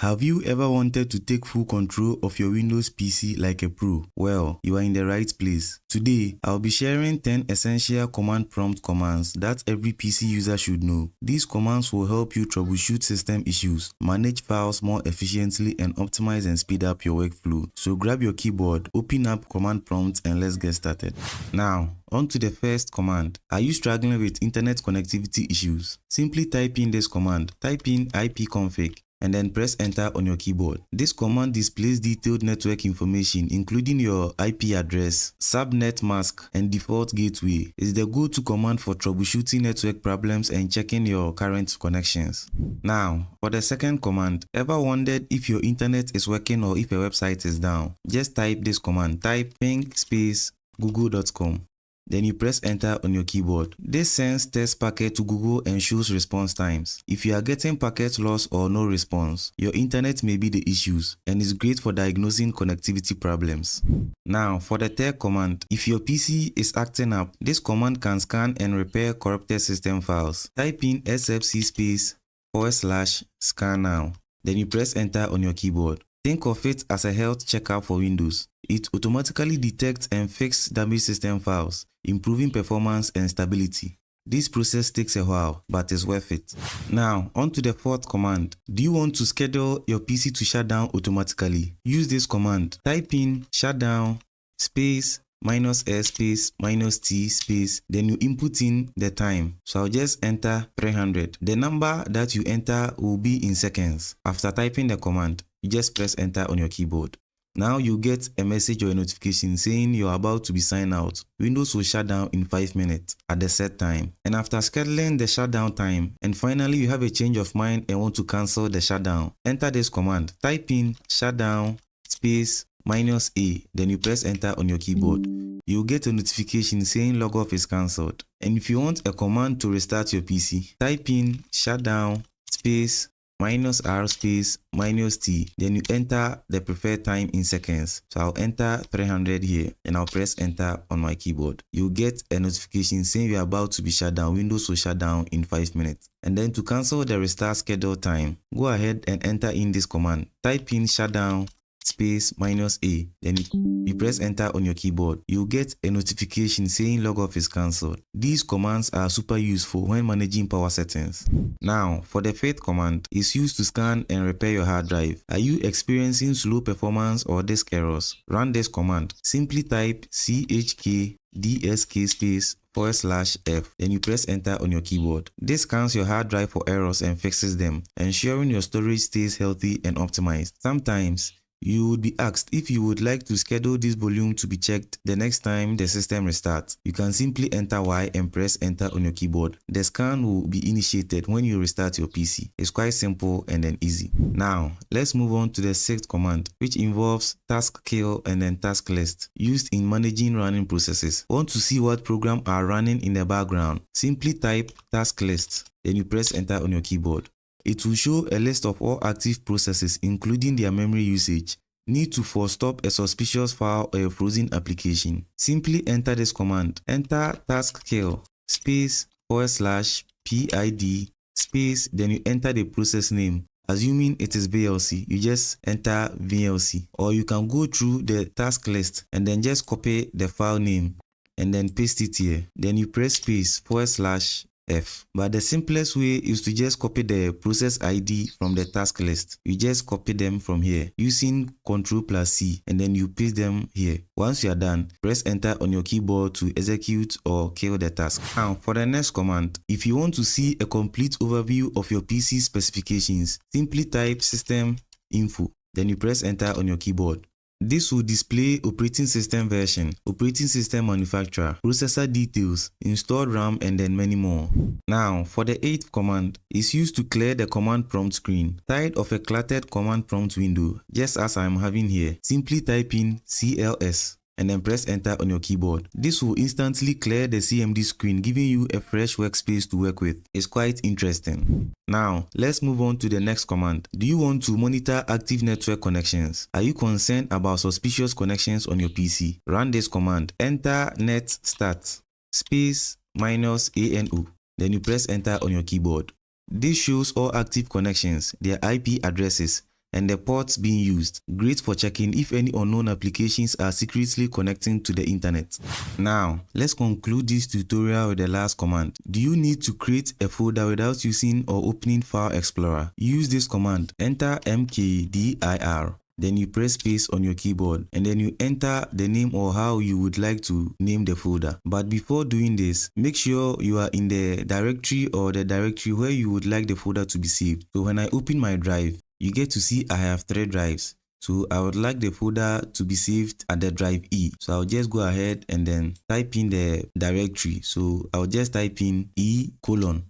Have you ever wanted to take full control of your Windows PC like a pro? Well, you are in the right place. Today, I'll be sharing 10 essential command prompt commands that every PC user should know. These commands will help you troubleshoot system issues, manage files more efficiently, and optimize and speed up your workflow. So grab your keyboard, open up command prompts, and let's get started. Now, on to the first command. Are you struggling with internet connectivity issues? Simply type in this command. Type in IPConfig and then press enter on your keyboard. This command displays detailed network information including your IP address, subnet mask, and default gateway. It's the go-to command for troubleshooting network problems and checking your current connections. Now, for the second command, ever wondered if your internet is working or if a website is down? Just type this command. Type ping space google.com. Then you press enter on your keyboard. This sends test packet to Google and shows response times. If you are getting packet loss or no response, your internet may be the issues and is great for diagnosing connectivity problems. Now, for the third command, if your PC is acting up, this command can scan and repair corrupted system files. Type in sfc space /scannow. Then you press enter on your keyboard. Think of it as a health checkup for Windows. It automatically detects and fixes damaged system files, improving performance and stability. This process takes a while, but is worth it. Now, on to the fourth command. Do you want to schedule your PC to shut down automatically? Use this command. Type in shutdown space -s space -t space, then you input in the time. So I'll just enter 300. The number that you enter will be in seconds. After typing the command, you just press enter on your keyboard. Now you get a message or a notification saying you're about to be signed out. Windows will shut down in 5 minutes at the set time. And after scheduling the shutdown time, and finally you have a change of mind and want to cancel the shutdown, enter this command. Type in shutdown space -a, then you press enter on your keyboard. You'll get a notification saying log off is cancelled. And if you want a command to restart your PC, type in shutdown space -r space -t, then you enter the preferred time in seconds. So I'll enter 300 here and I'll press enter on my keyboard. You'll get a notification saying you're about to be shut down. Windows will shut down in 5 minutes. And then to cancel the restart schedule time, go ahead and enter in this command. Type in shutdown space -a, then you press enter on your keyboard. You'll get a notification saying log off is cancelled. These commands are super useful when managing power settings. Now, for the fifth command, it's used to scan and repair your hard drive. Are you experiencing slow performance or disk errors? Run this command. Simply type chkdsk space /f, then you press enter on your keyboard. This scans your hard drive for errors and fixes them, ensuring your storage stays healthy and optimized. Sometimes you would be asked if you would like to schedule this volume to be checked the next time the system restarts. You can simply enter Y and press enter on your keyboard. The scan will be initiated when you restart your PC. It's quite simple and then easy. Now, let's move on to the sixth command, which involves taskkill and then tasklist, used in managing running processes. Want to see what programs are running in the background? Simply type tasklist, then you press enter on your keyboard. It will show a list of all active processes including their memory usage. Need to force stop a suspicious file or a frozen application. Simply enter this command. Enter taskkill space /PID space, then you enter the process name. Assuming it is VLC, you just enter VLC. Or you can go through the task list and then just copy the file name and then paste it here. Then you press space /F. But the simplest way is to just copy the process ID from the task list. You just copy them from here using Ctrl+C and then you paste them here. Once you are done, press enter on your keyboard to execute or kill the task. Now, for the next command, if you want to see a complete overview of your PC specifications, simply type systeminfo, then you press enter on your keyboard. This will display operating system version, operating system manufacturer, processor details, installed RAM, and then many more. Now, for the eighth command, it's used to clear the command prompt screen. Tired of a cluttered command prompt window, just as I'm having here, simply type in CLS and then press enter on your keyboard. This will instantly clear the CMD screen, giving you a fresh workspace to work with. It's quite interesting. Now, let's move on to the next command. Do you want to monitor active network connections? Are you concerned about suspicious connections on your PC? Run this command. Enter netstart space -ano. Then you press enter on your keyboard. This shows all active connections, their IP addresses, and the ports being used. Great for checking if any unknown applications are secretly connecting to the internet. Now, let's conclude this tutorial with the last command. Do you need to create a folder without using or opening File Explorer? Use this command. Enter mkdir. Then you press space on your keyboard and then you enter the name or how you would like to name the folder. But before doing this, make sure you are in the directory or the directory where you would like the folder to be saved. So when I open my drive, you get to see I have 3 drives. So I would like the folder to be saved at the drive E. So I'll just go ahead and then type in the directory. So I'll just type in E:,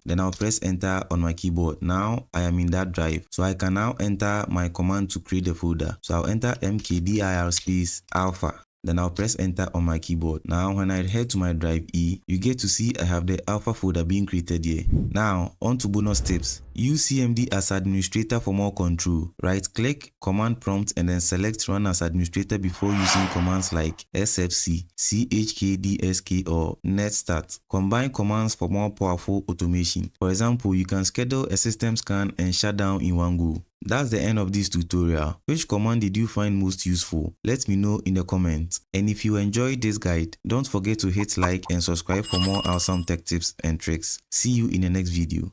then I'll press enter on my keyboard. Now I am in that drive. So I can now enter my command to create the folder. So I'll enter mkdir space alpha. Then I'll press enter on my keyboard. Now when I head to my drive E, you get to see I have the alpha folder being created here. Now on to bonus tips. Use CMD as administrator for more control. Right click, command prompt and then select run as administrator before using commands like sfc, chkdsk or netstart. Combine commands for more powerful automation. For example, you can schedule a system scan and shutdown in one go. That's the end of this tutorial. Which command did you find most useful? Let me know in the comments. And if you enjoyed this guide, don't forget to hit like and subscribe for more awesome tech tips and tricks. See you in the next video.